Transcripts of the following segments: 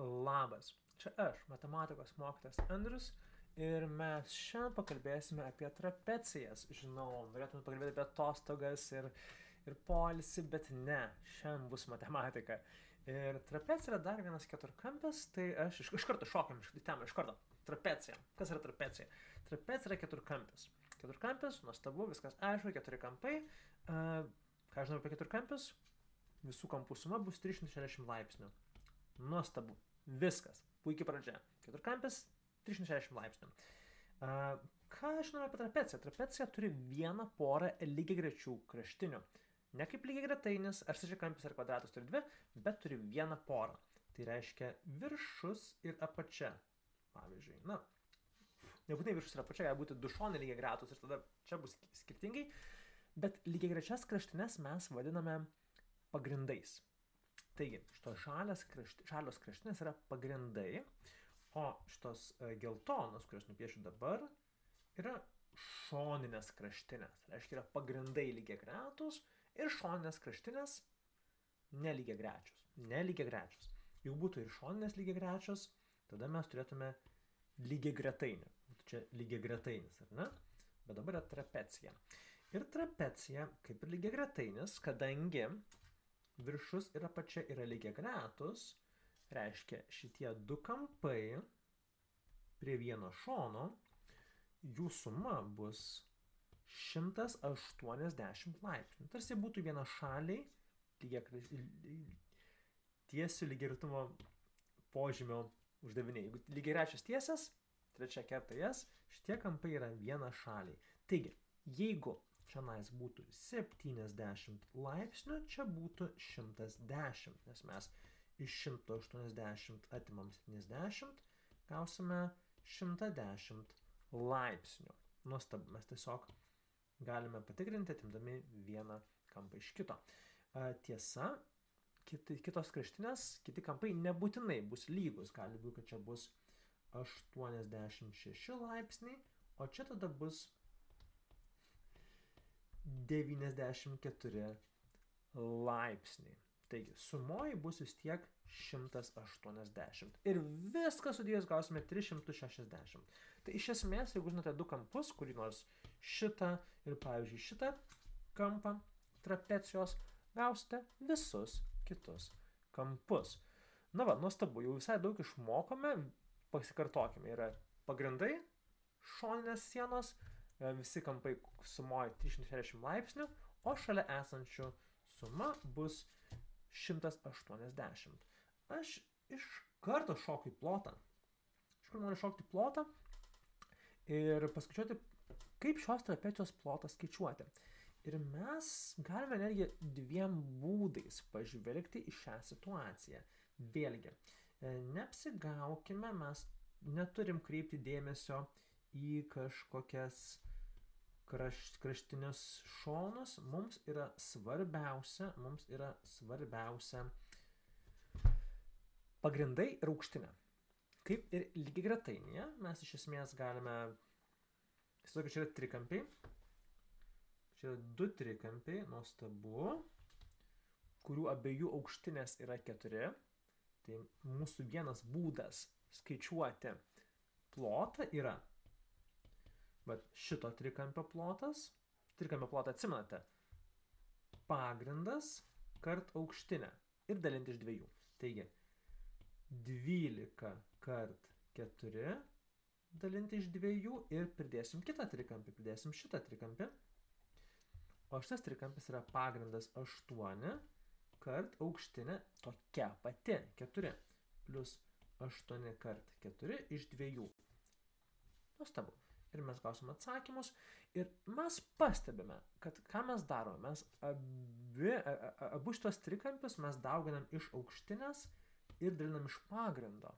Labas, čia aš, matematikos mokytojas Andrius ir mes šiandien pakalbėsime apie trapecijas. Žinau, norėtume pakalbėti apie atostogas ir poilsį, bet ne, šiandien bus matematika. Ir trapecija yra dar vienas keturkampis, tai aš iš karto šokam iš temą, iš karto. Trapecija. Kas yra trapecija? Trapecija yra keturkampis. Keturkampis, nuostabu, viskas aišku, keturi kampai. Ką žinau apie keturkampius? Visų kampų suma bus 360 laipsnių. Nuostabu. Viskas. Puikiai pradžia. Keturkampis 360 laipsnių. Ką žinome apie trapeciją? Trapecija turi vieną porą lygiagrečių kraštinių. Ne kaip lygiagretainis, ar stačiakampis, ar kvadratas turi dvi, bet turi vieną porą. Tai reiškia viršus ir apačia. Pavyzdžiui, nebūtinai viršus ir apačia, gali būti du šonai lygiagretus ir tada čia bus skirtingai. Bet lygiagrečias kraštines mes vadiname pagrindais. Taigi, šitos žalios kraštinės yra pagrindai, o šitos geltonos, kurias nupiešiu dabar, yra šoninės kraštinės. Tai reiškia, yra pagrindai lygiagretus ir šoninės kraštinės nelygiagrečios. Jeigu būtų ir šoninės lygiagrečios, tada mes turėtume lygiagretainį. Čia lygiagretainis, ar ne? Bet dabar yra trapecija. Ir trapecija, kaip ir lygiagretainis, kadangi viršus ir apačia yra lygiagretus, reiškia šitie du kampai prie vieno šono, jų suma bus 180 laipsnių. Tarsi būtų vienašaliai tiesių lygiagretumo požymio uždaviniai. Jeigu lygiagrečios tiesias, trečia kerta jas, šitie kampai yra vienašaliai. Taigi, jeigu čionais būtų 70 laipsnių, čia būtų 110, nes mes iš 180 atimam 70, gausime 110 laipsnių. Nuostabu, mes tiesiog galime patikrinti, atimdami vieną kampą iš kito. Tiesa, kitos kraštinės, kiti kampai nebūtinai bus lygus. Gali būti, kad čia bus 86 laipsniai, o čia tada bus 94 laipsniai. Taigi, sumoji bus vis tiek 180. Ir viską sudėjus gausime 360. Tai iš esmės, jeigu žinote du kampus, kurį nors šitą ir, pavyzdžiui, šitą kampą trapecijos, gausite visus kitus kampus. Na va, nuostabu, jau visai daug išmokome, pasikartokime. Yra pagrindai, šoninės sienos, visi kampai sumoja 360 laipsnių, o šalia esančių suma bus 180. Aš iš karto šoku į plotą. Iš karto noriu šokti plotą ir paskaičiuoti, kaip šios trapecijos plotą skaičiuoti. Ir mes galime netgi dviem būdais pažvelgti į šią situaciją. Vėlgi, neapsigaukime, mes neturim kreipti dėmesio į kažkokias kraštinius šonus. Mums yra svarbiausia pagrindai ir aukštinė. Kaip ir lygiagretainyje, mes iš esmės galime, įsivaizduokit, čia yra trikampiai. Čia yra du trikampiai, nuostabu, kurių abiejų aukštinės yra 4. Tai mūsų vienas būdas skaičiuoti plotą yra šito trikampio plotas. Trikampio plotą atsimenate. Pagrindas kart aukštinė ir dalinti iš 2. Taigi, 12 kart 4 dalinti iš 2 ir pridėsim kitą trikampį, pridėsim šitą trikampį. O šitas trikampis yra pagrindas 8 kart aukštinė tokia pati 4 plus 8 kart 4 iš 2. Nuostabu. Ir mes gausim atsakymus. Ir mes pastebime, kad ką mes darome. Mes abu šitos trikampius mes dauginam iš aukštinės ir dalinam iš pagrindo.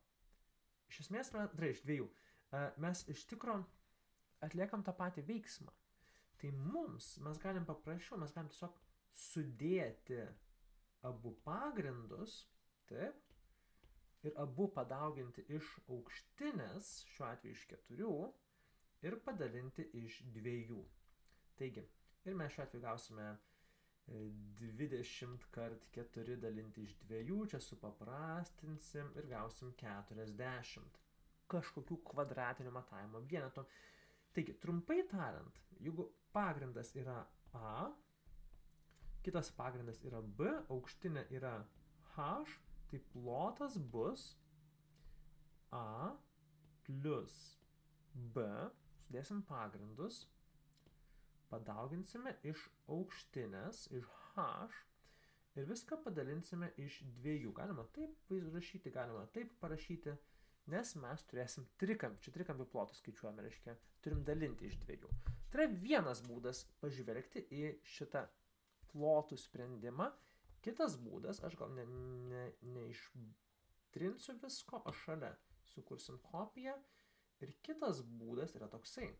Iš esmės, iš 2. Mes iš tikro atliekam tą patį veiksmą. Tai mes galim paprasčiau, mes galim tiesiog sudėti abu pagrindus, taip, ir abu padauginti iš aukštinės, šiuo atveju iš 4, ir padalinti iš 2. Taigi, ir mes šiuo atveju gausime 20 kart 4 dalinti iš 2, čia supaprastinsim ir gausim 40 kažkokių kvadratinių matavimo vienetų. Taigi, trumpai tariant, jeigu pagrindas yra A, kitas pagrindas yra B, aukštinė yra H, tai plotas bus A plus B, sudėsim pagrindus, padauginsime iš aukštinės, iš H ir viską padalinsime iš 2. Galima taip rašyti, galima taip parašyti, nes mes turėsim trikampį. Čia trikampių plotus skaičiuojame, reiškia, turim dalinti iš 2. Tai yra vienas būdas pažvelgti į šitą plotų sprendimą. Kitas būdas, aš gal neištrinsiu visko, o šalia sukursim kopiją. Ir kitas būdas yra toksai.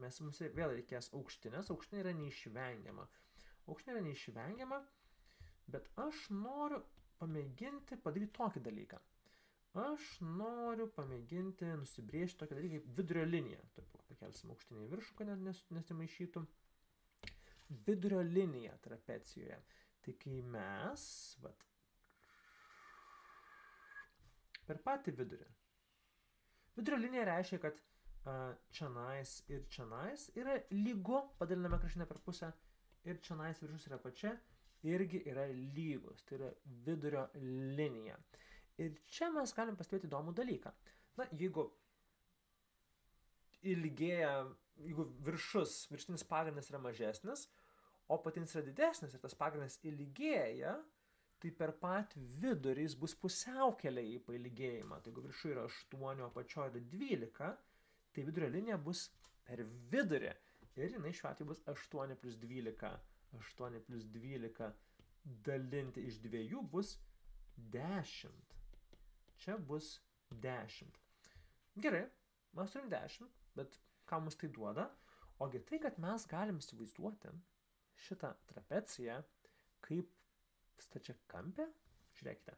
Mums vėl reikės aukštinės. Aukštinė yra neišvengiama. Aukštinė yra neišvengiama, bet aš noriu pamėginti padaryti tokį dalyką. Aš noriu pamėginti nusibrėžti tokį dalyką kaip vidurio liniją. Taip, pakelsim aukštinę į viršų, kad nesimaišytų. Vidurio linija trapecijoje. Tai kai mes per patį vidurį. Vidurio linija reiškia, kad čionais ir čionais yra lygu, padaliname kraštinę per pusę, ir čionais viršus ir apačia irgi yra lygus. Tai yra vidurio linija. Ir čia mes galim pastebėti įdomų dalyką. Na, jeigu virštinis pagrindas yra mažesnis, o patinis yra didesnis ir tas pagrindas ilgėja, tai per pat vidurį jis bus pusiaukelėje į pailgėjimą. Tai jeigu viršų yra 8, o apačioje yra 12, tai vidurio linija bus per vidurį. Ir jinai šiuo atveju bus 8 plus 12. 8 plus 12 dalinti iš 2 bus 10. Čia bus 10. Gerai, mes turim 10, bet ką mums tai duoda? Ogi tai, kad mes galim įsivaizduoti šitą trapeciją kaip stačiakampę. Žiūrėkite,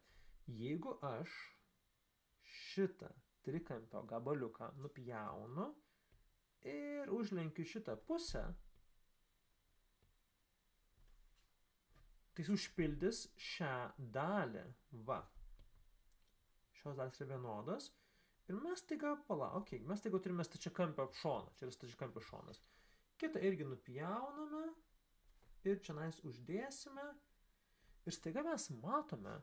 jeigu aš šitą trikampio gabaliuką nupjaunu ir užlenkiu šitą pusę, tai jis užpildys šią dalį. Va. Šios dalys yra vienodos. Ir mes taiga, mes taiga turime stačiakampio šoną. Čia yra stačiakampio šonas. Kitą irgi nupjauname ir čionais uždėsime. Ir staiga mes matome,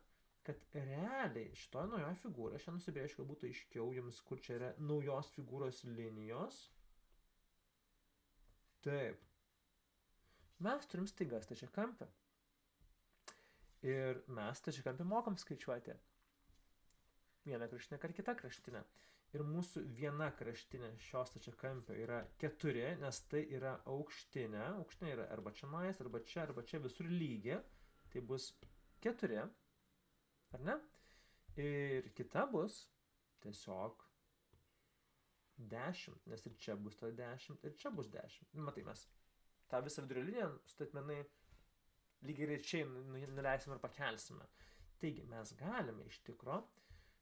kad realiai šitoje naujoje figūroje, šiandien nusibrėžiu, kad būtų aiškiau jums, kur čia yra naujos figūros linijos. Taip. Mes turim staiga stačiakampį. Ir mes stačiakampį mokam skaičiuoti. Viena kraštinė ar kita kraštinė. Ir mūsų viena kraštinė šios stačiakampio yra 4, nes tai yra aukštinė. Aukštinė yra arba čia, visur lygi. Tai bus 4. Ar ne? Ir kita bus tiesiog 10, nes ir čia bus ta 10, ir čia bus 10. Matai, mes tą visą vidurio liniją statmenai lygiai rečiai nuleisim ir pakelsime. Taigi, mes galime iš tikro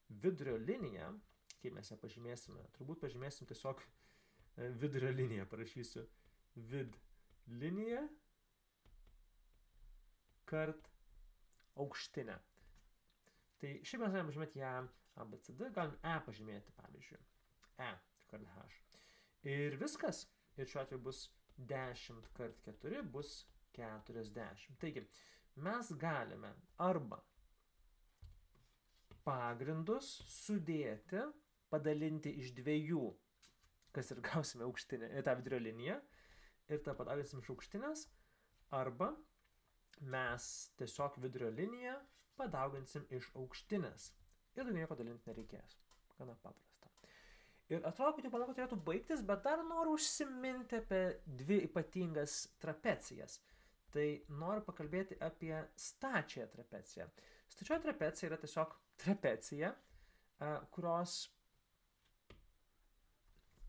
vidurio liniją, kaip mes ją pažymėsime, turbūt pažymėsim tiesiog vidurio liniją, parašysiu vid linija kart aukštinę. Tai šiaip mes galime pažymėti ją ABCD, galim E pažymėti, pavyzdžiui. E kart H. Ir viskas. Ir šiuo atveju bus 10 kart 4 bus 40. Taigi, mes galime arba pagrindus sudėti, padalinti iš 2, kas ir gausime aukštinę, tą vidurio liniją, ir tą padauginsim iš aukštinės, arba mes tiesiog vidurio liniją padauginsim iš aukštinės. Ir daugiau nieko dalinti nereikės. Gana paprasta. Ir atrodo, kad jau pamoka turėtų baigtis, bet dar noriu užsiminti apie 2 ypatingas trapecijas. Tai noriu pakalbėti apie stačiąją trapeciją. Stačioji trapecija yra tiesiog trapecija, kurios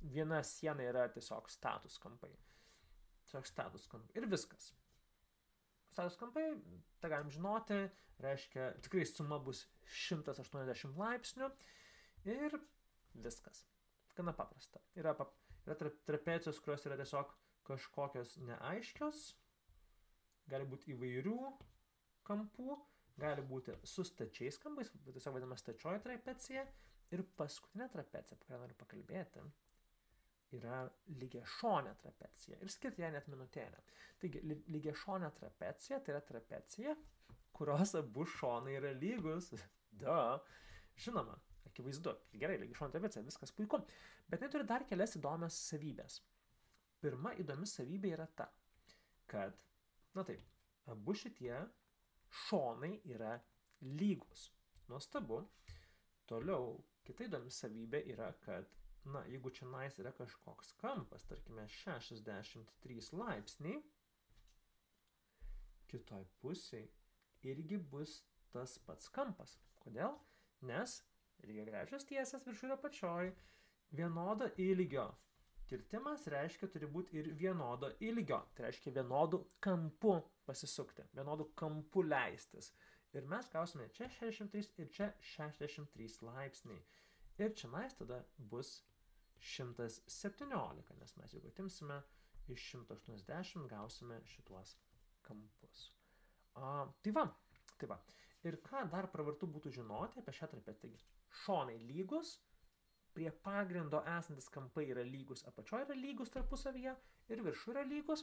viena siena yra tiesiog status kampai. Tiesiog status kampai. Ir viskas. Status kampai, tą galim žinoti, reiškia, tikrai suma bus 180 laipsnių ir viskas. Gana paprasta. Yra trapecijos, kurios yra tiesiog kažkokios neaiškios. gali būti įvairių kampų, gali būti su stačiais kampais, tiesiog vadinama stačioji trapecija. Ir paskutinė trapecija, apie kurią noriu pakalbėti, yra lygiašonė trapecija. Ir skirti ją net minutėlę. Taigi, lygiašonė trapecija tai yra trapecija, kurios abu šonai yra lygus. Žinoma, akivaizdu. Gerai, lygiašonė trapecija, viskas puiku. Bet jinai turi dar kelias įdomias savybės. Pirma įdomi savybė yra ta, kad, abu šitie šonai yra lygus. Nuostabu. Toliau, kita įdomi savybė yra, kad, jeigu čia yra kažkoks kampas, tarkime 63 laipsniai, kitoj pusėj irgi bus tas pats kampas. Kodėl? Nes lygiagrečios tiesės viršuj ir apačioj vienodo ilgio kirtimas reiškia turi būti ir vienodo ilgio. Tai reiškia vienodų kampų pasisukti, vienodų kampų leistis. Ir mes gausime čia 63 ir čia 63 laipsniai. Ir čia tada bus 117, nes mes jeigu atimsime iš 180, gausime šituos kampus. Tai va. Ir ką dar pravartu būtų žinoti apie šią trapeciją? Šonai lygus, prie pagrindo esantis kampai yra lygus, apačioje yra lygus tarpusavyje ir viršų yra lygus.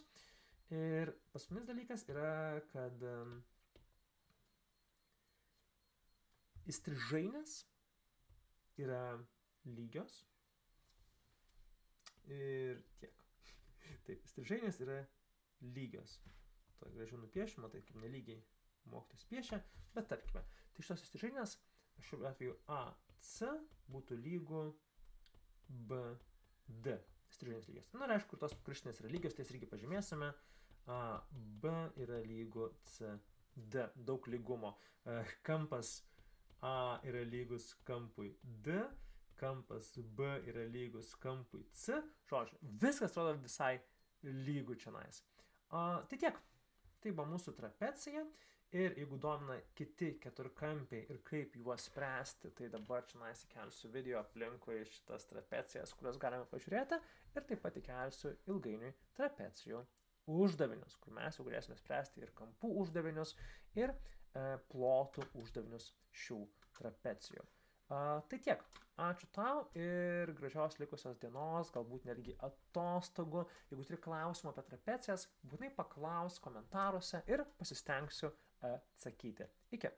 Ir paskutinis dalykas yra, kad įstrižainės yra lygios ir tiek. Taip, įstrižainės yra lygios. To gražiau nupiešimo, tai kaip nelygiai mokytojas piešia, bet tarkime, tai šitos įstrižainės šiuo atveju AC būtų lygu BD. Įstrižainės lygios. Ir aišku, kur tos kraštinės yra lygios, tai irgi pažymėsime. B yra lygu CD. Daug lygumo. Kampas A yra lygus kampui D, kampas B yra lygus kampui C. Žodžiu, viskas atrodo visai lygu čionais. Tai tiek. Tai buvo mūsų trapecija. Ir jeigu domina kiti keturkampiai ir kaip juos spręsti, tai dabar čionais įkelsiu video aplinkui šitas trapecijas, kurias galime pažiūrėti. Ir taip pat įkelsiu ilgainiui trapecijų uždavinius, kur mes jau galėsime spręsti ir kampų uždavinius, ir plotų uždavinius šių trapecijų. Tai tiek. Ačiū tau ir gražios likusios dienos, galbūt netgi atostogų. Jeigu turi klausimų apie trapecijas, būtinai paklausk komentaruose ir pasistengsiu atsakyti. Iki.